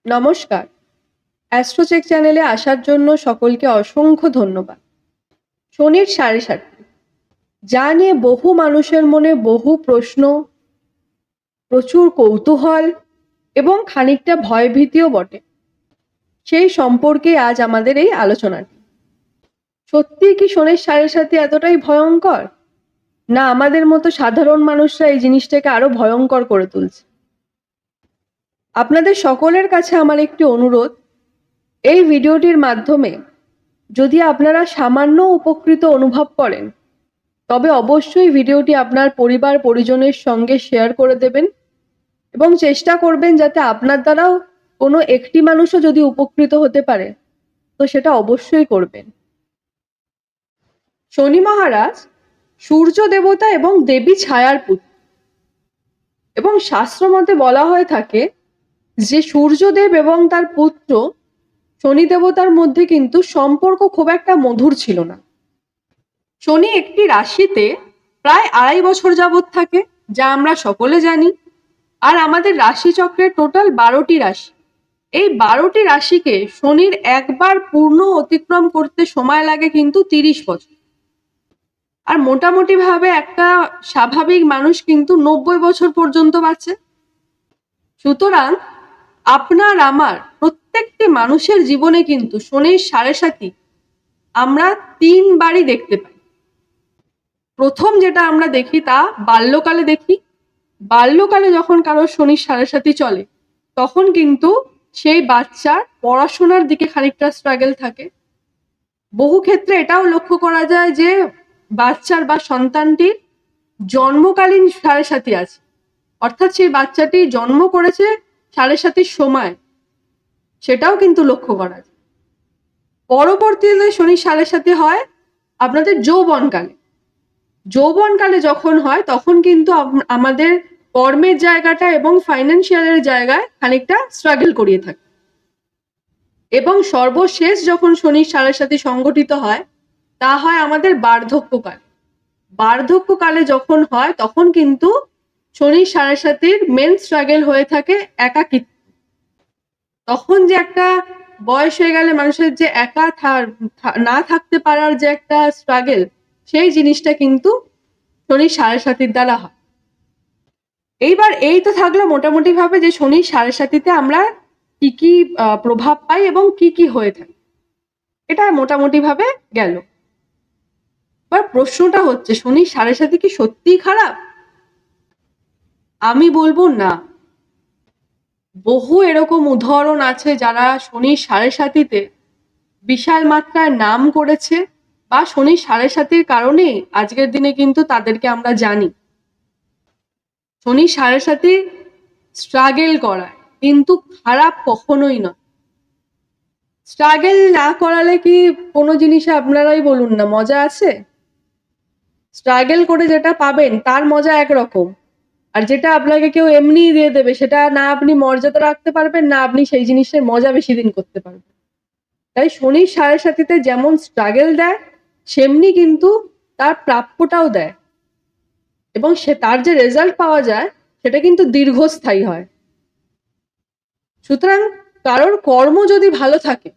নমস্কার। অ্যাস্ট্রোচেক চ্যানেলে আসার জন্য সকলকে অসংখ্য ধন্যবাদ। শনির 7.5, যা নিয়ে বহু মানুষের মনে বহু প্রশ্ন, প্রচুর কৌতূহল এবং খানিকটা ভয়ভীতিও বটে। সেই সম্পর্কে আজ আমাদের এই আলোচনাটি। সত্যিই কি শনির 7.5 এতটাই ভয়ঙ্কর, না আমাদের মতো সাধারণ মানুষরা এই জিনিসটাকে আরো ভয়ঙ্কর করে তুলছে? আপনাদের সকলের কাছে আমার একটি অনুরোধ, এই ভিডিওটির মাধ্যমে যদি আপনারা সামান্য উপকৃত অনুভব করেন, তবে অবশ্যই ভিডিওটি আপনার পরিবার পরিজনের সঙ্গে শেয়ার করে দেবেন এবং চেষ্টা করবেন যাতে আপনার দ্বারাও কোনো একটি মানুষও যদি উপকৃত হতে পারে, তো সেটা অবশ্যই করবেন। শনি মহারাজ সূর্য দেবতা এবং দেবী ছায়ার পুত্র, এবং শাস্ত্রমতে বলা হয়ে থাকে যে সূর্যদেব এবং তার পুত্র শনি দেবতার মধ্যে কিন্তু সম্পর্ক খুব একটা মধুর ছিল না। শনি একটি রাশিতে প্রায় 2.5 বছর যাবৎ থাকে, যা আমরা সকলে জানি। আর আমাদের রাশিচক্রে টোটাল 12টি রাশি। এই 12টি রাশিকে শনির একবার পূর্ণ অতিক্রম করতে সময় লাগে কিন্তু 30 বছর। আর মোটামুটি ভাবে একটা স্বাভাবিক মানুষ কিন্তু 90 বছর পর্যন্ত বাঁচে। সুতরাং আপনার আমার প্রত্যেকটি মানুষের জীবনে কিন্তু শনির 7.5 আমরা 3 বারই দেখতে পাই। প্রথম যেটা আমরা দেখি তা বাল্যকালে দেখি। বাল্যকালে যখন কারোর শনির 7.5 চলে, তখন কিন্তু সেই বাচ্চার পড়াশোনার দিকে খানিকটা স্ট্রাগল থাকে। বহু ক্ষেত্রে এটাও লক্ষ্য করা যায় যে বাচ্চার বা সন্তানটির জন্মকালীন 7.5 আছে, অর্থাৎ সেই বাচ্চাটি জন্ম করেছে 7.5 সময়, সেটাও কিন্তু লক্ষ্য করা যায়। পরবর্তীতে শনির 7.5 হয় আপনাদের যৌবনকালে। যৌবনকালে যখন হয় তখন কিন্তু আমাদের কর্মের জায়গাটা এবং ফাইন্যান্সিয়ালের জায়গায় খানিকটা স্ট্রাগল করিয়ে থাকে। এবং সর্বশেষ যখন শনির 7.5 সংগঠিত হয়, তা হয় আমাদের বার্ধক্যকাল। বার্ধক্যকালে যখন হয় তখন কিন্তু শনির 7.5 মেন স্ট্রাগল হয়ে থাকে একাকিত্ব। তখন যে একটা বয়স হয়ে গেলে মানুষের যে একা না থাকতে পারার যে একটা স্ট্রাগল, সেই জিনিসটা কিন্তু শনির 7.5 দ্বারা হয়। এইবার এই তো থাকলো মোটামুটি ভাবে যে শনির 7.5 আমরা কি কি প্রভাব পাই এবং কি কি হয়ে থাকে, এটা মোটামুটি ভাবে গেল। এবার প্রশ্নটা হচ্ছে, শনির 7.5 কি সত্যিই খারাপ? আমি বলবো না। বহু এরকম উদাহরণ আছে যারা শনির 7.5 বিশাল মাত্রায় নাম করেছে, বা শনির 7.5 কারণে আজকের দিনে কিন্তু তাদেরকে আমরা জানি। শনির 7.5 স্ট্রাগল করায়, কিন্তু খারাপ কখনোই নয়। স্ট্রাগল না করালে কি কোনো জিনিসে আপনারাই বলুন না মজা আছে? স্ট্রাগল করে যেটা পাবেন তার মজা একরকম, আর যেটা আপনাকে কেউ এমনিই দিয়ে দেবে সেটা না আপনি মর্যাদা রাখতে পারবেন, না আপনি সেই জিনিসের মজা বেশি দিন করতে পারবেন। তাই শনির 7.5 যেমন স্ট্রাগল দেয়, সেমনি কিন্তু তার প্রাপ্যটাও দেয়, এবং তার যে রেজাল্ট পাওয়া যায় সেটা কিন্তু দীর্ঘস্থায়ী হয়। সুতরাং কারোর কর্ম যদি ভালো থাকে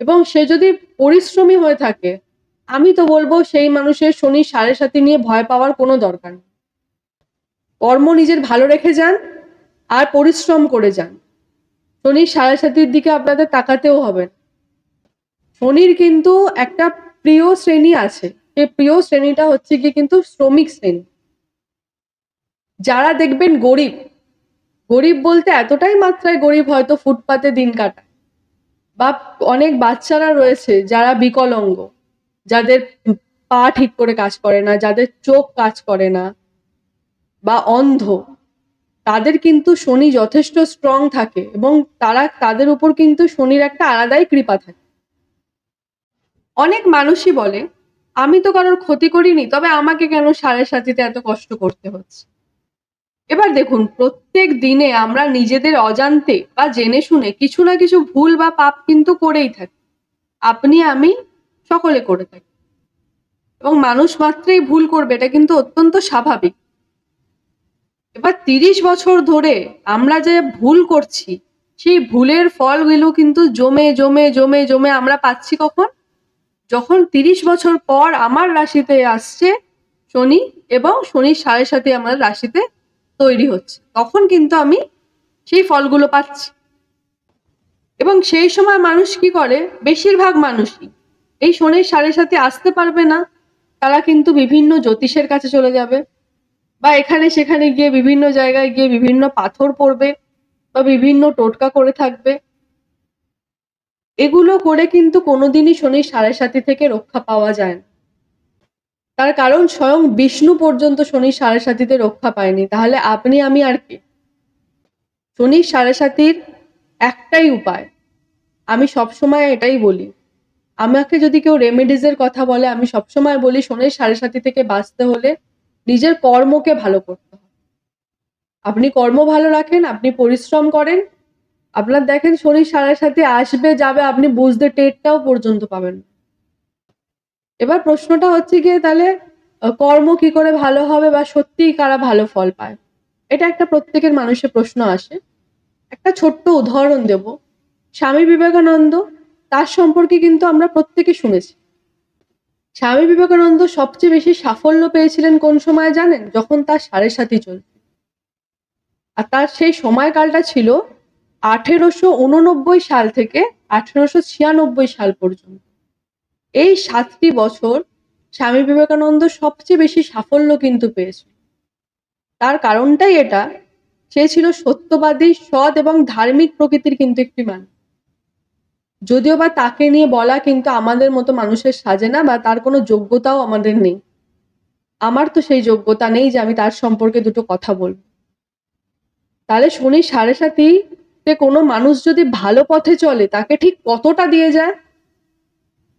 এবং সে যদি পরিশ্রমী হয়ে থাকে, আমি তো বলবো সেই মানুষের শনির 7.5 নিয়ে ভয় পাওয়ার কোনো দরকার নেই। কর্ম নিজের ভালো রেখে যান আর পরিশ্রম করে যান, শনির 7.5 দিকে আপনাদের তাকাতেও হবে না। শনির কিন্তু একটা প্রিয় শ্রেণী আছে, সেই প্রিয় শ্রেণীটা হচ্ছে কি কিন্তু শ্রমিক শ্রেণী। যারা দেখবেন গরিব, গরিব বলতে এতটাই মাত্রায় গরিব হয়তো ফুটপাতে দিন কাটায়, বা অনেক বাচ্চারা রয়েছে যারা বিকলাঙ্গ, যাদের পা ঠিক করে কাজ করে না, যাদের চোখ কাজ করে না, বা অন্ধ, তাদের কিন্তু শনি যথেষ্ট স্ট্রং থাকে এবং তাদের উপর কিন্তু শনির একটা আলাদাই কৃপা থাকে। অনেক মানুষই বলে, আমি তো কারোর ক্ষতি করিনি, তবে আমাকে কেন 7.5 এত কষ্ট করতে হচ্ছে? এবার দেখুন, প্রত্যেক দিনে আমরা নিজেদের অজান্তে বা জেনে শুনে কিছু না কিছু ভুল বা পাপ কিন্তু করেই থাকি। আপনি আমি সকলে করে থাকি, এবং মানুষ মাত্রই ভুল করবে, এটা কিন্তু অত্যন্ত স্বাভাবিক। এবার 30 বছর ধরে আমরা যে ভুল করছি, সেই ভুলের ফলগুলো কিন্তু জমে জমে জমে জমে আমরা পাচ্ছি কখন? যখন 30 বছর পর আমার রাশিতে আসছে শনি এবং শনির 7.5 আমার রাশিতে তৈরি হচ্ছে, তখন কিন্তু আমি সেই ফলগুলো পাচ্ছি। এবং সেই সময় মানুষ কি করে? বেশিরভাগ মানুষই এই শনির 7.5 আসতে পারবে না, তারা কিন্তু বিভিন্ন জ্যোতিষের কাছে চলে যাবে, বা এখানে সেখানে গিয়ে বিভিন্ন জায়গায় গিয়ে বিভিন্ন পাথর পড়বে বা বিভিন্ন টোটকা করে থাকবে। এগুলো করে কিন্তু কোনোদিনই শনির 7.5 থেকে রক্ষা পাওয়া যায় না। তার কারণ স্বয়ং বিষ্ণু পর্যন্ত শনির 7.5 রক্ষা পায়নি, তাহলে আপনি আমি আর কে? শনির 7.5 একটাই উপায়, আমি সবসময় এটাই বলি। আমাকে যদি কেউ রেমেডিজের কথা বলে, আমি সবসময় বলি শনির 7.5 থেকে বাঁচতে হলে নিজের কর্মকে ভালো করতে হবে। আপনি কর্ম ভালো রাখেন, আপনি পরিশ্রম করেন, আপনার দেখেন শনির 7.5 আসবে যাবে, আপনি বুঝতে টেরটাও পর্যন্ত পাবেন না। এবার প্রশ্নটা হচ্ছে গিয়ে তাহলে কর্ম কি করে ভালো হবে বা সত্যিই কারা ভালো ফল পায়? এটা একটা প্রত্যেকের মানুষের প্রশ্ন আসে। একটা ছোট্ট উদাহরণ দেব। স্বামী বিবেকানন্দ, তার সম্পর্কে কিন্তু আমরা প্রত্যেকে শুনেছি। স্বামী বিবেকানন্দ সবচেয়ে বেশি সাফল্য পেয়েছিলেন কোন সময় জানেন? যখন তার 7.5 চলছে। আর তার সেই সময়কালটা ছিল 1889 সাল থেকে 1896 সাল পর্যন্ত। এই 7টি বছর স্বামী বিবেকানন্দ সবচেয়ে বেশি সাফল্য কিন্তু পেয়েছিল। তার কারণটাই এটা, সে ছিল সত্যবাদী, সৎ এবং ধার্মিক প্রকৃতির কিন্তু একটি মানুষ। যদিও বা তাকে নিয়ে বলা কিন্তু আমাদের মতো মানুষের সাজে না, বা তার কোনো যোগ্যতাও আমাদের নেই। আমার তো সেই যোগ্যতা নেই যে আমি তার সম্পর্কে দুটো কথা বলবো। তাহলে শনি 7.5 কোনো মানুষ যদি ভালো পথে চলে, তাকে ঠিক কতটা দিয়ে যায়,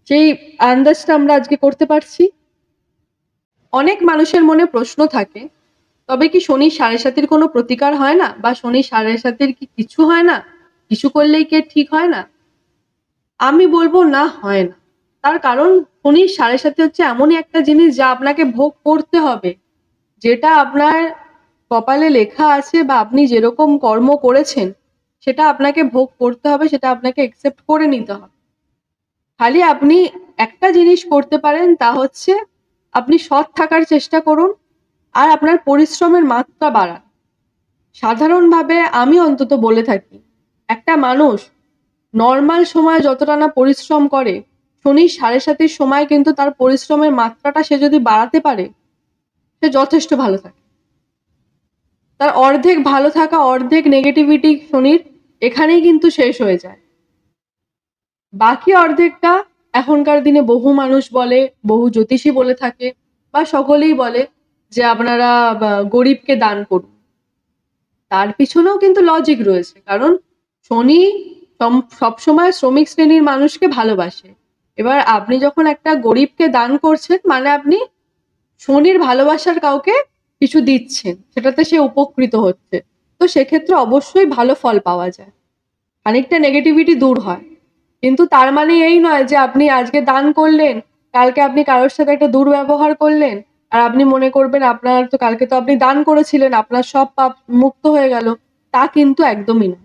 সেই আন্দাজটা আমরা আজকে করতে পারছি। অনেক মানুষের মনে প্রশ্ন থাকে, তবে কি শনি 7.5 কোনো প্রতিকার হয় না, বা শনি 7.5 কি কিছু হয় না, কিছু করলেই কি ঠিক হয় না? আমি বলবো না, হয় না। তার কারণ শনি 7.5 হচ্ছে এমনই একটা জিনিস যা আপনাকে ভোগ করতে হবে। যেটা আপনার কপালে লেখা আছে বা আপনি যেরকম কর্ম করেছেন, সেটা আপনাকে ভোগ করতে হবে, সেটা আপনাকে একসেপ্ট করে নিতে হবে। খালি আপনি একটা জিনিস করতে পারেন, তা হচ্ছে আপনি সৎ থাকার চেষ্টা করুন আর আপনার পরিশ্রমের মাত্রা বাড়ান। সাধারণভাবে আমি অন্তত বলে থাকি, একটা মানুষ নরমাল সময়ে যতটা না পরিশ্রম করে, শনির 7.5 সময় কিন্তু তার পরিশ্রমের মাত্রাটা সে যদি বাড়াতে পারে, সে যথেষ্ট ভালো থাকে। তার অর্ধেক ভালো থাকা, অর্ধেক নেগেটিভিটি শনির এখানেই কিন্তু শেষ হয়ে যায়। বাকি অর্ধেকটা এখনকার দিনে বহু মানুষ বলে, বহু জ্যোতিষী বলে থাকে, বা সকলেই বলে যে আপনারা গরিবকে দান করুন। তার পিছনেও কিন্তু লজিক রয়েছে, কারণ শনি সবসময় শ্রমিক শ্রেণীর মানুষকে ভালোবাসে। এবার আপনি যখন একটা গরিবকে দান করছেন, মানে আপনি শনির ভালোবাসার কাউকে কিছু দিচ্ছেন, সেটাতে সে উপকৃত হচ্ছে, তো সেক্ষেত্রে অবশ্যই ভালো ফল পাওয়া যায়, খানিকটা নেগেটিভিটি দূর হয়। কিন্তু তার মানে এই নয় যে আপনি আজকে দান করলেন, কালকে আপনি কারোর সাথে একটা দুর্ব্যবহার করলেন, আর আপনি মনে করবেন আপনার তো কালকে তো আপনি দান করেছিলেন, আপনার সব পাপ মুক্ত হয়ে গেল। তা কিন্তু একদমই না।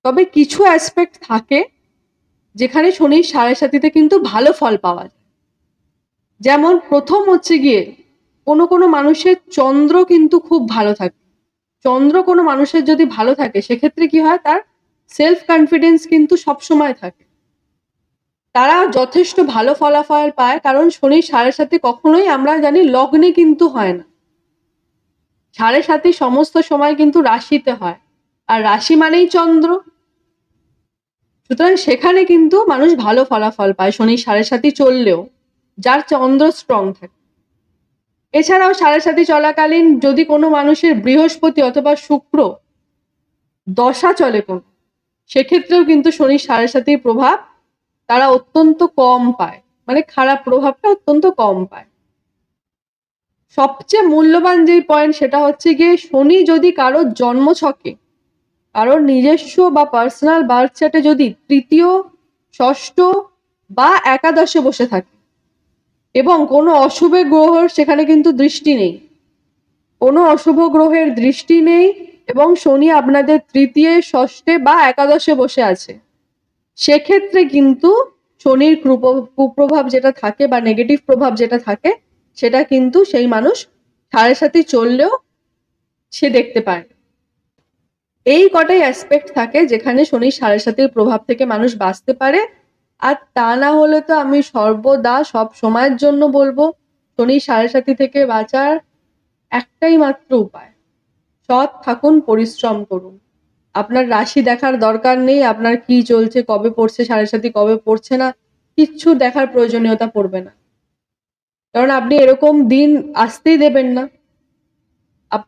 তবে কিছু অ্যাসপেক্ট থাকে যেখানে শনির 7.5 কিন্তু ভালো ফল পাওয়া যায়। যেমন প্রথম হচ্ছে গিয়ে কোনো মানুষের চন্দ্র কিন্তু খুব ভালো থাকে। চন্দ্র কোনো মানুষের যদি ভালো থাকে, সেক্ষেত্রে কি হয়, তার সেলফ কনফিডেন্স কিন্তু সবসময় থাকে। তারা যথেষ্ট ভালো ফলাফল পায়, কারণ শনির 7.5 কখনোই আমরা জানি লগ্নে কিন্তু হয় না। 7.5 সমস্ত সময় কিন্তু রাশিতে হয়, আর রাশি মানেই চন্দ্র। সুতরাং সেখানে কিন্তু মানুষ ভালো ফলাফল পায় শনির 7.5 চললেও, যার চন্দ্র স্ট্রং থাকে। এছাড়াও 7.5 চলাকালীন যদি কোনো মানুষের বৃহস্পতি অথবা শুক্র দশা চলে কোন, সেক্ষেত্রেও কিন্তু শনির 7.5 প্রভাব তারা অত্যন্ত কম পায়, মানে খারাপ প্রভাবটা অত্যন্ত কম পায়। সবচেয়ে মূল্যবান যে পয়েন্ট, সেটা হচ্ছে গিয়ে শনি যদি কারোর জন্মছকে, কারোর নিজস্ব বা পার্সোনাল বার্থ চার্টে যদি তৃতীয়, ষষ্ঠ বা একাদশে বসে থাকে, এবং কোনো অশুভ গ্রহর সেখানে কিন্তু দৃষ্টি নেই, কোনো অশুভ গ্রহের দৃষ্টি নেই, এবং শনি আপনাদের তৃতীয়, ষষ্ঠে বা একাদশে বসে আছে, সেক্ষেত্রে কিন্তু শনির কুপ্রভাব যেটা থাকে বা নেগেটিভ প্রভাব যেটা থাকে, সেটা কিন্তু সেই মানুষ 7.5 চললেও সে দেখতে পায়। এই কটাই অ্যাসপেক্ট থাকে যেখানে শনির 7.5 প্রভাব থেকে মানুষ বাঁচতে পারে। আর তা না হলে তো আমি সর্বদা সব সময়ের জন্য বলবো, শনির 7.5 থেকে বাঁচার একটাই মাত্র উপায়, সৎ থাকুন, পরিশ্রম করুন। আপনার রাশি দেখার দরকার নেই, আপনার কি চলছে, কবে পড়ছে 7.5, কবে পড়ছে না, কিচ্ছু দেখার প্রয়োজনীয়তা পড়বে না, কারণ আপনি এরকম দিন আসতেই দেবেন না।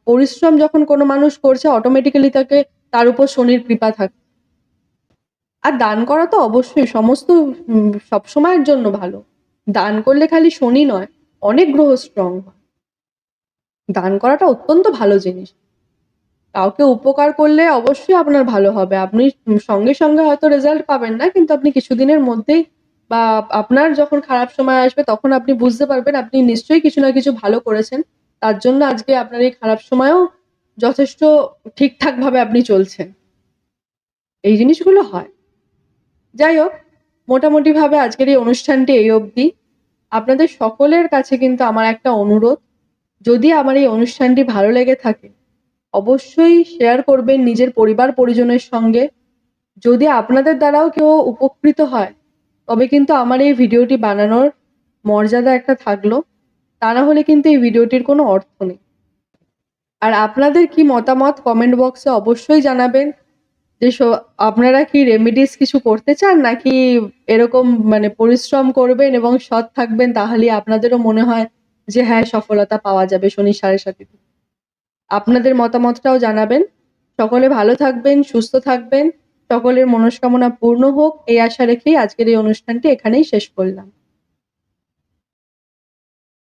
পরিশ্রম যখন কোনো মানুষ করছে, অটোমেটিক্যালি তার উপর শনির কৃপা থাকে। আর দান করা তো অবশ্যই সমস্ত সবসময়ের জন্য ভালো। দান করলে খালি শনি নয়, অনেক গ্রহ স্ট্রং হয়। দান করাটা অত্যন্ত ভালো জিনিস। কাউকে উপকার করলে অবশ্যই আপনার ভালো হবে। আপনি সঙ্গে সঙ্গে হয়তো রেজাল্ট পাবেন না, কিন্তু আপনি কিছুদিনের মধ্যেই বা আপনার যখন খারাপ সময় আসবে তখন আপনি বুঝতে পারবেন আপনি নিশ্চয়ই কিছু না কিছু ভালো করেছেন। তার জন্য আজকে আপনার এই খারাপ সময়েও যথেষ্ট ঠিকঠাক ভাবে আপনি চলছেন। এই জিনিসগুলো হয়। যাই হোক, মোটামুটি ভাবে আজকের এই অনুষ্ঠানটি এই অবধি। আপনাদের সকলের কাছে কিন্তু আমার একটা অনুরোধ, যদি আমার এই অনুষ্ঠানটি ভালো লেগে থাকে অবশ্যই শেয়ার করবেন নিজের পরিবার পরিজনের সঙ্গে। যদি আপনাদের দ্বারাও কেউ উপকৃত হয় তবে কিন্তু আমার এই ভিডিওটি বানানোর মর্যাদা একটা থাকলো, তা না হলে কিন্তু এই ভিডিওটির কোনো অর্থ নেই। আর আপনাদের কি মতামত কমেন্ট বক্সে অবশ্যই জানাবেন, যে আপনারা কি রেমেডিস কিছু করতে চান, নাকি এরকম মানে পরিশ্রম করবেন এবং সৎ থাকবেন, তাহলেই আপনাদেরও মনে হয় যে হ্যাঁ, সফলতা পাওয়া যাবে শনির 7.5। আপনাদের মতামতটাও জানাবেন। সকলে ভালো থাকবেন, সুস্থ থাকবেন, সকলের মনস্কামনা পূর্ণ হোক, এই আশা রেখেই আজকের এই অনুষ্ঠানটি এখানেই শেষ করলাম।